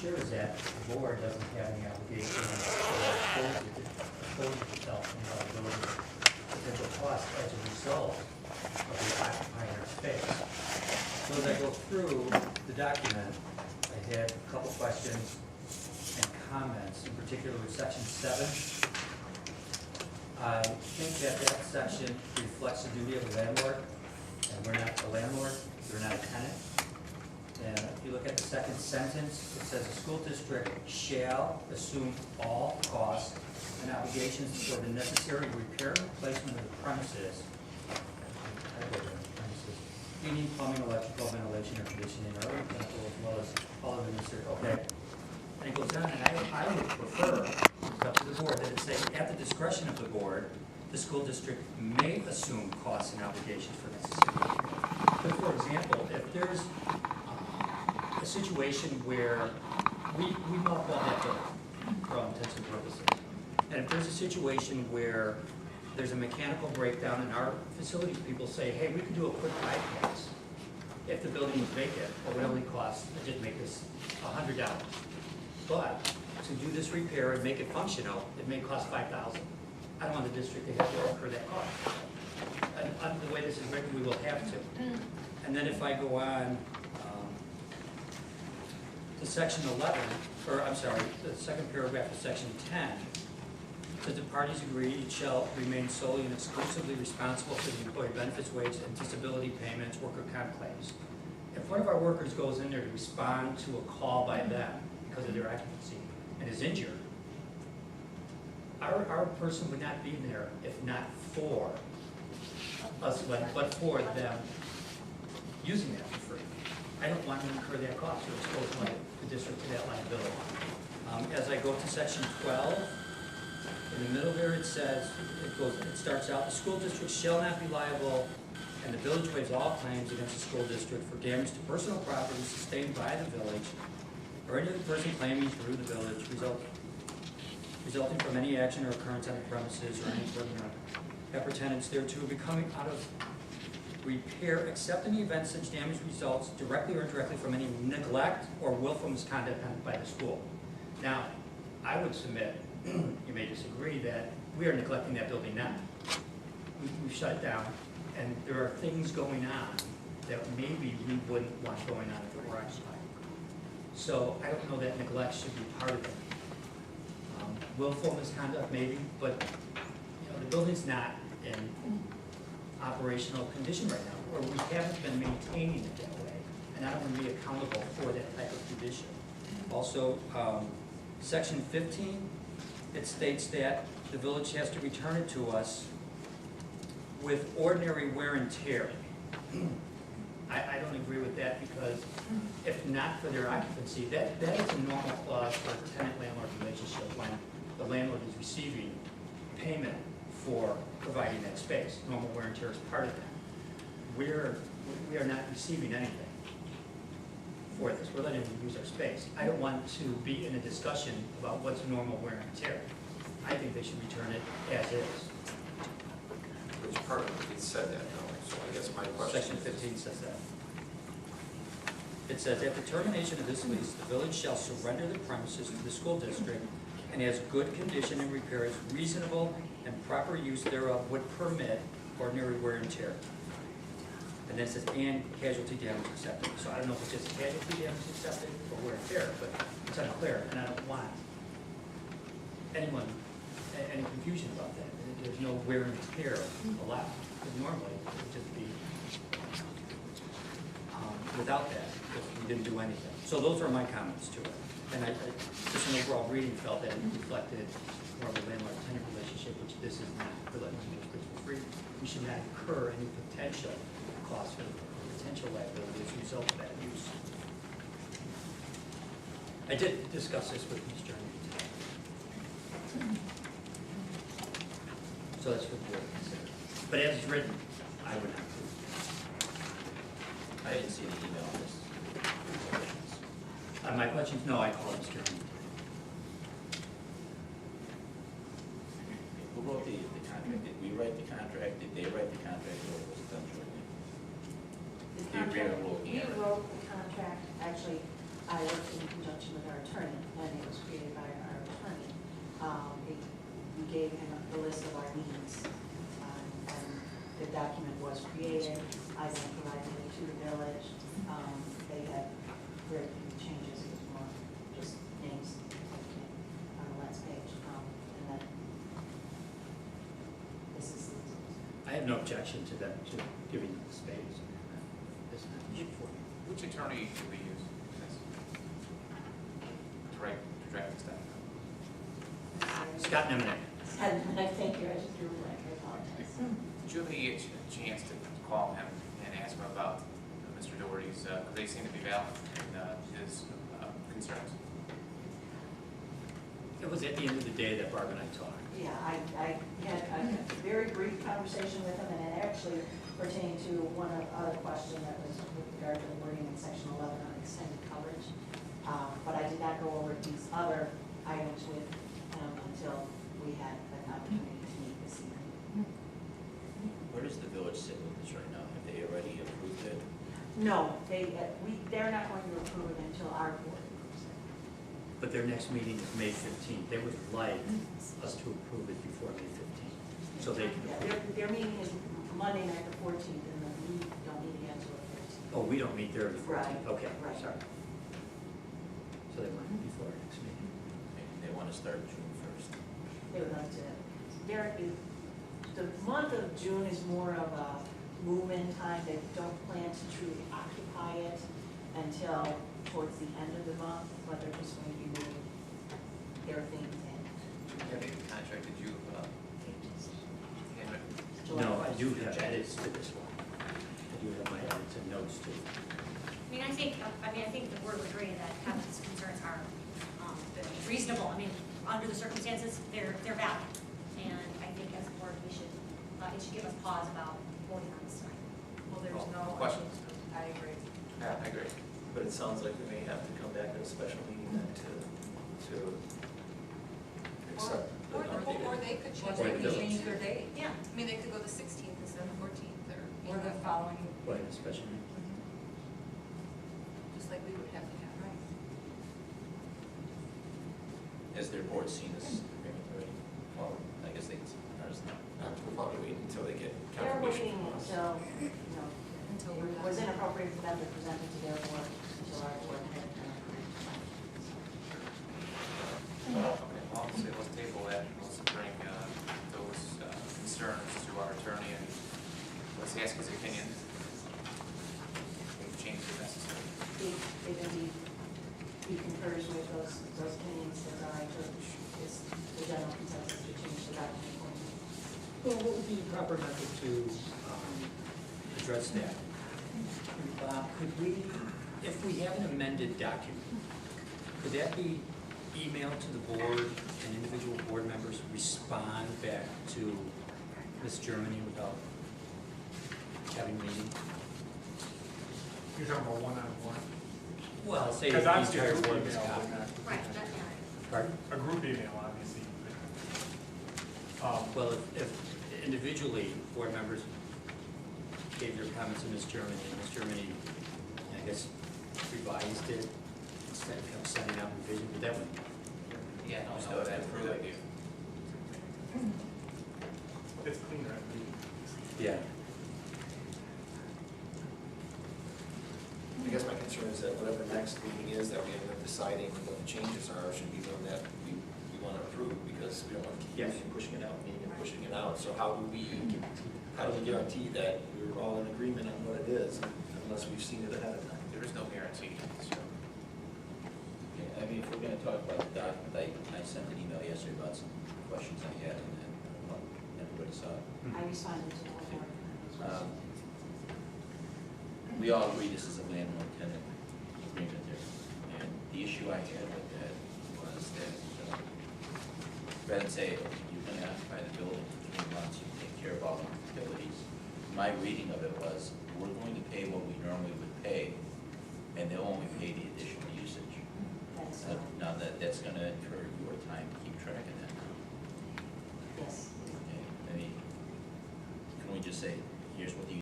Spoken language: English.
ensures that the board doesn't have any obligation or expose itself in liability or potential costs as a result of the occupying our space. So as I go through the document, I had a couple questions and comments, in particular with section 7. I think that section reflects the duty of the landlord, and we're not the landlord, we're not a tenant. And if you look at the second sentence, it says the school district shall assume all costs and obligations for the necessary repair and replacement of the premises. Heating, plumbing, electrical, ventilation, air conditioning, or other mechanical, as well as all of the necessary, okay. And it goes on, and I would prefer, it's up to the board, that it say, at the discretion of the board, the school district may assume costs and obligations for necessary repair. But for example, if there's a situation where we mothball that building for all intents and purposes, and if there's a situation where there's a mechanical breakdown and our facilities people say, hey, we can do a quick bypass if the building is vacant, it would only cost, I did make this $100. But to do this repair and make it functional, it may cost $5,000. I don't want the district to have to incur that cost. And the way this is written, we will have to. And then if I go on to section 11, or I'm sorry, the second paragraph of section 10, says the parties agree each shall remain solely and exclusively responsible for the employee benefits, wage, and disability payments, worker comp claims. If one of our workers goes in there to respond to a call by them because of their occupancy and is injured, our person would not be there if not for us, but for them using that for free. I don't want to incur that cost or expose the district to that liability. As I go to section 12, in the middle there it says, it starts out, the school district shall not be liable, and the village waives all claims against the school district for damage to personal property sustained by the village or any other person claiming through the village resulting from any action or occurrence on the premises or any further appurtenance thereto becoming out of repair, except in the event such damage results directly or indirectly from any neglect or willful misconduct by the school. Now, I would submit, you may disagree, that we are neglecting that building now. We've shut it down, and there are things going on that maybe we wouldn't want going on if it were occupied. So I don't know that neglect should be part of it. Willful misconduct maybe, but the building's not in operational condition right now, or we haven't been maintaining it that way, and I don't want to be accountable for that type of condition. Also, section 15, it states that the village has to return it to us with ordinary wear and tear. I don't agree with that, because if not for their occupancy, that is a normal clause for a tenant-landlord relationship when the landlord is receiving payment for providing that space. Normal wear and tear is part of that. We are not receiving anything for this. We're letting them use our space. I don't want to be in a discussion about what's normal wear and tear. I think they should return it as is. Which part of it said that, though? So I guess my question Section 15 says that. It says, at the termination of this lease, the village shall surrender the premises to the school district and as good condition and repair as reasonable and proper use thereof would permit ordinary wear and tear. And then it says, and casualty damage accepted. So I don't know if it's just casualty damage accepted or wear and tear, but it's unclear, and I don't want anyone, any confusion about that. There's no wear and tear allowed, because normally it would just be without that if we didn't do anything. So those are my comments to it. And I just an overall reading felt that it reflected more of a landlord-tenant relationship, which this is not. We're letting them use this for free. We should not incur any potential cost or potential liability as a result of that use. I did discuss this with Ms. Jeremy today. So that's what the board considered. But as it's written, I would not approve. I didn't see the email on this. My questions? No, I called Ms. Jeremy. Who wrote the contract? Did we write the contract? Did they write the contract, or was it done jointly? The The agreement contract, will we wrote the contract, actually, I worked in conjunction with our attorney, and it was created by our attorney. We gave him the list of our needs, and the document was created. I then provided it to the village. They had very few changes, it was more just names on the last page, and then this is. I have no objection to them, to giving them the space. That's not an issue for me. Which attorney do we use to draft this down? Scott Nemenek. Thank you, I just drew a blank, I apologize. Did you have any chance to call him and ask him about Mr. Doherty's, they seem to be valid in his concerns? It was at the end of the day that Barb and I talked. Yeah, I had a very brief conversation with him, and it actually pertained to one other question that was with regard to the wording in section 11 on extended coverage. But I did not go over these other items with him until we had an opportunity to meet this evening. Where does the village sit with this right now? Have they already approved it? No, they're not going to approve it until our board approves it. But their next meeting is May 15th. They would like us to approve it before May 15th, so they can Yeah, approve. their meeting is Monday night, the 14th, and then we don't meet again until the 15th. Oh, we don't meet there before. Right, Okay, right. sorry. So they want it before our next meeting. They want to start June 1st. They would like to, the month of June is more of a move-in time. They don't plan to truly occupy it until towards the end of the month, but they're just going to be moving their things in. Have you contracted you, No, I do have edits to this one. I do have my edits and notes too. I think the board would agree that Kevin's concerns are reasonable. Under the circumstances, they're valid. And I think as a board, it should give us pause about voting on this tonight. Well, there's no. Questions? I agree. Yeah, I agree. But it sounds like we may have to come back at a special meeting then to accept the Or updated. they could Or change, the change their date. Yeah. They could go the 16th instead of 14th, Or the following. What, especially? just like we would have to have. Right. Has their board seen this agreement already? Well, I guess they, ours not. We'll probably wait until they get They're confirmation waiting from us. until, it was inappropriate for them to present it to their board until our board had done it. Okay, well, let's table that, let's bring those concerns to our attorney and let's ask his opinion. We've changed if necessary. He concurs with those opinions that are, is the general consensus to change the document. Well, what would be the proper method to address that? Could we, if we have an amended document, could that be emailed to the board and individual board members respond back to Ms. Germany without having a meeting? You're talking about one-on-one? Well, say the Because obviously a entire group board was email copied. would not. Right, that matters. Pardon? A group email, obviously. Well, if individually, board members gave their comments to Ms. Germany, and Ms. Germany, I guess, revised it, instead of sending out revision, but that would, Yeah, no, that's a good idea. It's cleaner, I believe. yeah. I guess my concern is that whatever next meeting is that we end up deciding what the changes are, should be one that we want to approve, because we don't want to keep Yes. meeting and pushing it out, meeting and pushing it out. So how do we guarantee that we're all in agreement on what it is unless we've seen it ahead of time? There is no guarantee, so. Yeah, if we're gonna talk about the document, I sent an email yesterday about some questions I had, and everybody saw it. I responded to all board members. We all agree this is a landlord-tenant agreement there, and the issue I had with that was that, rather than say, you're gonna occupy the building for 3 months, you take care of all the utilities, my reading of it was, we're going to pay what we normally would pay, and they'll only pay the additional usage. That's, Now, that's gonna incur your time to keep track of that now. yes. Okay, can we just say, here's what the